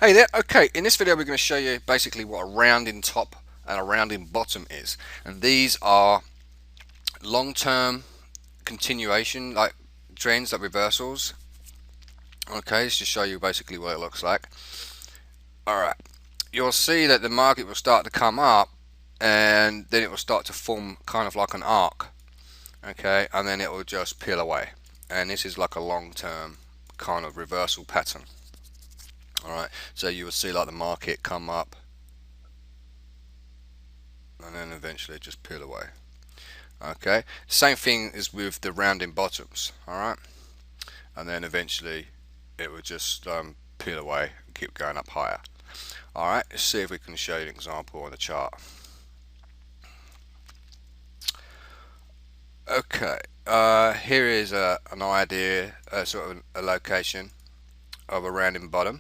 Hey there, okay, in this video we're going to show you basically what a rounding top and a rounding bottom is. And these are long-term continuation, like trends, like reversals. Okay, let's just show you basically what it looks like. Alright, you'll see that the market will start to come up and then it will start to form kind of like an arc. Okay, and then it will just peel away. And this is like a long-term kind of reversal pattern. Alright, so you will see like the market come up and then eventually just peel away. Okay, same thing is with the rounding bottoms. Alright, and then eventually it will just peel away and keep going up higher. Alright, let's see if we can show you an example on the chart. Okay, here is an idea, sort of a location of a rounding bottom.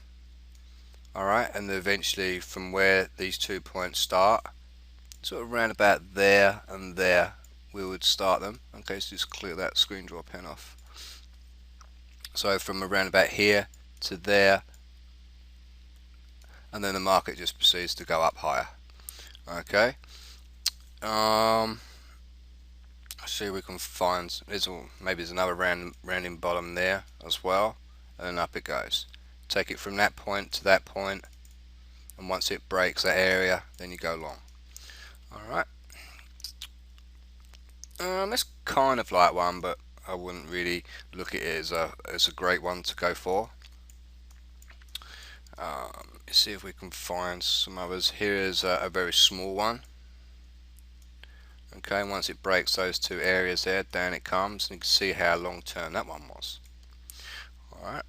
Alright, and eventually from where these 2 points start, sort of around about there and there, we would start them. Okay, so just clear that screen draw pen off. So from around about here to there, and then the market just proceeds to go up higher. Okay, see if we can find, maybe there's another rounding bottom there as well, and then up it goes. Take it from that point to that point, and once it breaks that area, then you go long. Alright, that's kind of like one, but I wouldn't really look at it as a great one to go for. Let's see if we can find some others. Here is a very small one. Okay, once it breaks those two areas there, down it comes, and you can see how long term that one was. Alright.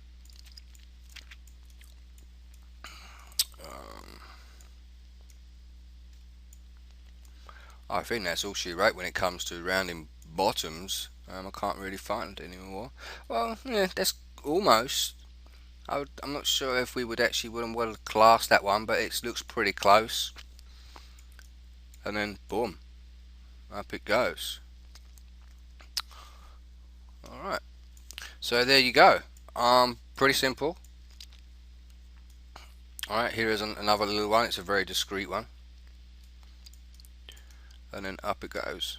I think that's all she wrote when it comes to rounding bottoms. I can't really find it anymore. Well, yeah, that's almost. I'm not sure if we would actually well class that one, but it looks pretty close. And then boom, up it goes. Alright, so there you go. Pretty simple. Alright, here is another little one. It's a very discreet one. And then up it goes.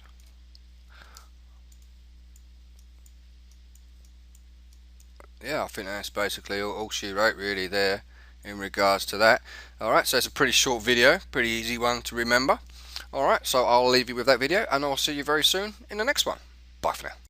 Yeah, I think that's basically all she wrote really there in regards to that. Alright, so it's a pretty short video, pretty easy one to remember. Alright, so I'll leave you with that video and I'll see you very soon in the next one. Bye for now.